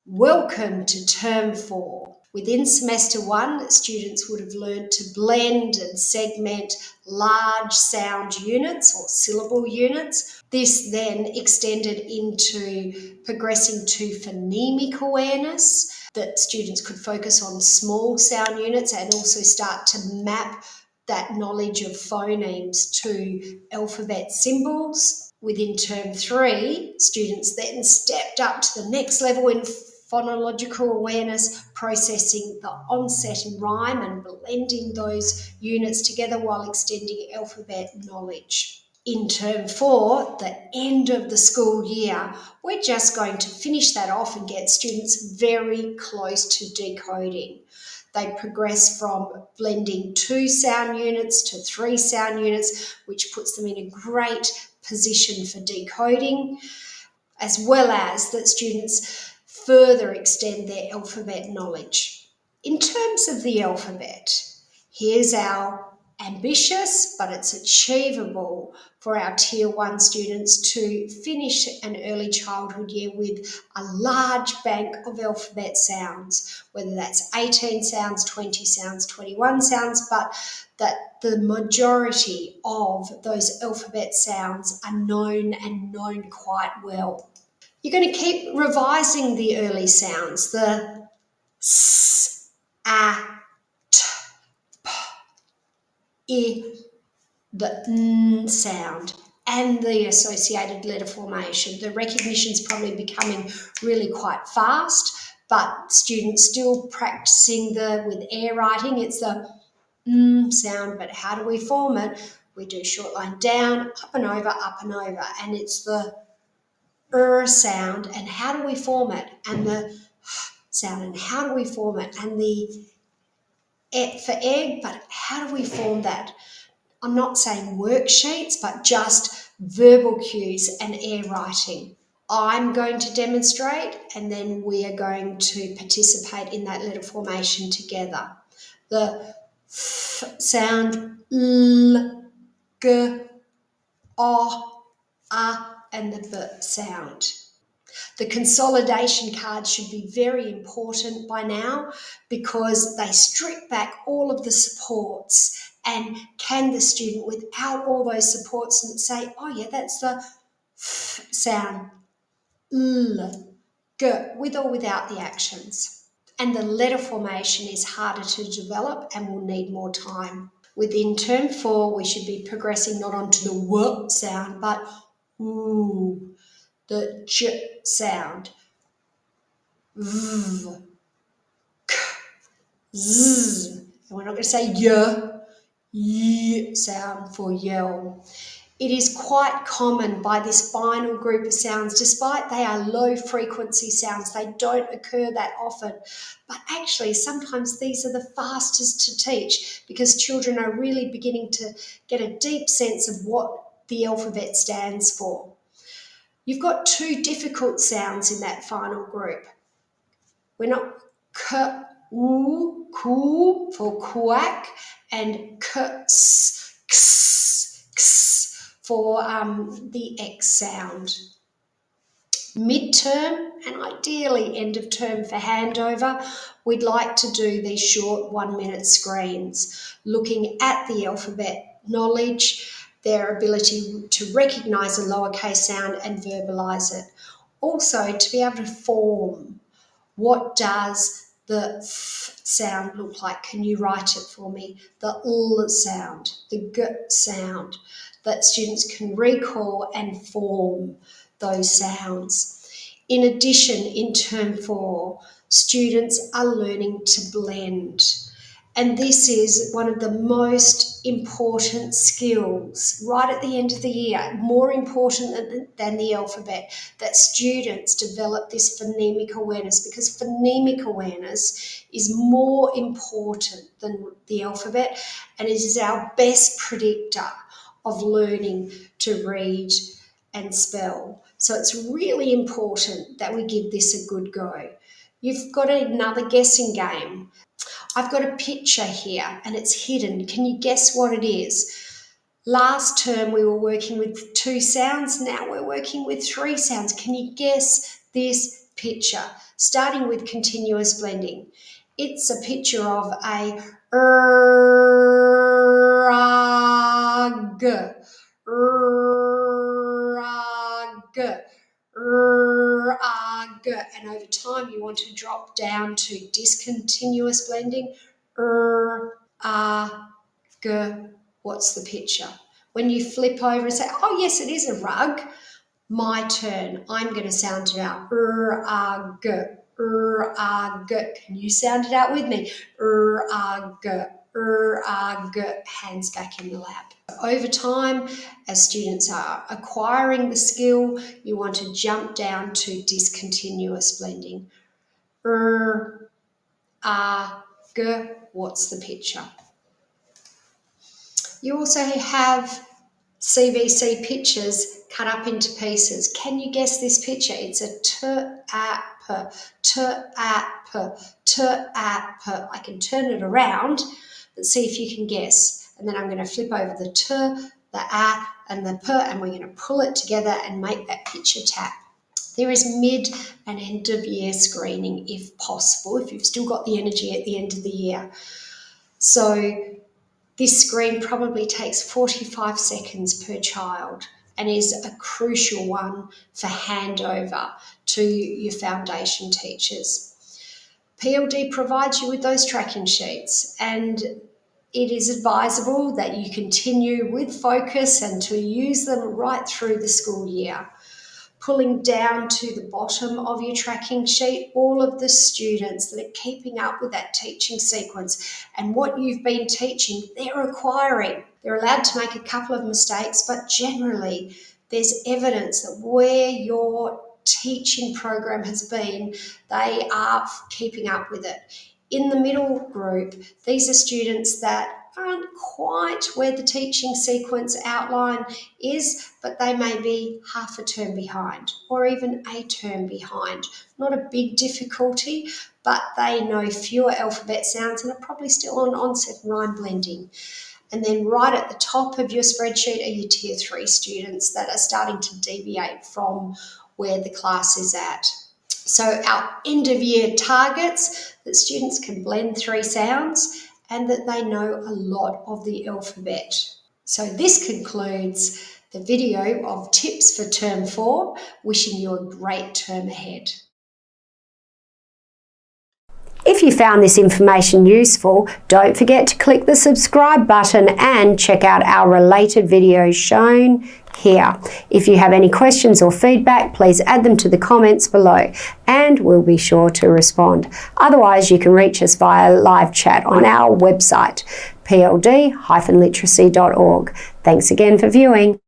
Welcome to Term 4. Within Semester 1, students would have learned to blend and segment large sound units or syllable units. This then extended into progressing to phonemic awareness, that students could focus on small sound units and also start to map that knowledge of phonemes to alphabet symbols. Within Term 3, students then stepped up to the next level in phonological awareness, processing the onset and rhyme and blending those units together while extending alphabet knowledge. In Term 4, the end of the school year, we're just going to finish that off and get students very close to decoding. They progress from blending 2 sound units to 3 sound units, which puts them in a great position for decoding, as well as that students further extend their alphabet knowledge. In terms of the alphabet, here's our ambitious, but it's achievable for our Tier 1 students to finish an early childhood year with a large bank of alphabet sounds, whether that's 18 sounds, 20 sounds, 21 sounds, but that the majority of those alphabet sounds are known and known quite well. You're going to keep revising the early sounds, the s, a, t, p, I, the n sound, and the associated letter formation. The recognition is probably becoming really quite fast, but students still practicing with air writing. It's the sound, but how do we form it? We do short line down, up and over, and it's the sound, and how do we form it? And the sound, and how do we form it? And the for egg, but how do we form that? I'm not saying worksheets, but just verbal cues and air writing. I'm going to demonstrate, and then we are going to participate in that letter formation together. The f sound, l, g, o, a, and the b sound. The consolidation cards should be very important by now because they strip back all of the supports, and can the student, without all those supports, say, oh yeah, that's the f sound, l, g, with or without the actions. And the letter formation is harder to develop and will need more time. Within Term 4, we should be progressing not onto the w sound, but ooh, the j sound, v, k, z. And we're not going to say y sound for yell. It is quite common by this final group of sounds, despite they are low frequency sounds, they don't occur that often. But actually, sometimes these are the fastest to teach because children are really beginning to get a deep sense of what the alphabet stands for. You've got 2 difficult sounds in that final group. We're not k, oo, koo for quack, and ks, ks, ks for the X sound. Midterm and ideally end of term for handover, we'd like to do these short 1-minute screens, looking at the alphabet knowledge, their ability to recognise a lowercase sound and verbalise it. Also, to be able to form, what does the f sound look like? Can you write it for me? The l sound, the g sound, that students can recall and form those sounds. In addition, in Term 4, students are learning to blend. And this is one of the most important skills right at the end of the year, more important than the alphabet, that students develop this phonemic awareness, because phonemic awareness is more important than the alphabet, and it is our best predictor of learning to read and spell. So it's really important that we give this a good go. You've got another guessing game. I've got a picture here and it's hidden. Can you guess what it is? Last term we were working with 2 sounds, now we're working with 3 sounds. Can you guess this picture, starting with continuous blending. It's a picture of a rug, and over time you want to drop down to discontinuous blending. What's the picture? When you flip over and say, oh yes, it is a rug, my turn. I'm going to sound it out. Rug. Can you sound it out with me? Rug. Hands back in the lap. Over time, as students are acquiring the skill, you want to jump down to discontinuous blending. What's the picture? You also have CVC pictures cut up into pieces. Can you guess this picture? It's a t-a-p. I can turn it around, but see if you can guess. And then I'm going to flip over the t, the a, and the p, and we're going to pull it together and make that picture tap. There is mid and end of year screening if possible, if you've still got the energy at the end of the year. So this screen probably takes 45 seconds per child and is a crucial one for handover to your foundation teachers. PLD provides you with those tracking sheets, and it is advisable that you continue with focus and to use them right through the school year. Pulling down to the bottom of your tracking sheet, all of the students that are keeping up with that teaching sequence and what you've been teaching, they're acquiring. They're allowed to make a couple of mistakes, but generally there's evidence that where your teaching program has been, they are keeping up with it. In the middle group, these are students that aren't quite where the teaching sequence outline is, but they may be half a term behind or even a term behind. Not a big difficulty, but they know fewer alphabet sounds and are probably still on onset and rhyme blending. And then right at the top of your spreadsheet are your Tier 3 students that are starting to deviate from where the class is at. So our end of year targets, that students can blend 3 sounds and that they know a lot of the alphabet. So this concludes the video of tips for Term 4. Wishing you a great term ahead. If you found this information useful, don't forget to click the subscribe button and check out our related videos shown here. If you have any questions or feedback, please add them to the comments below and we'll be sure to respond. Otherwise, you can reach us via live chat on our website, pld-literacy.org. Thanks again for viewing.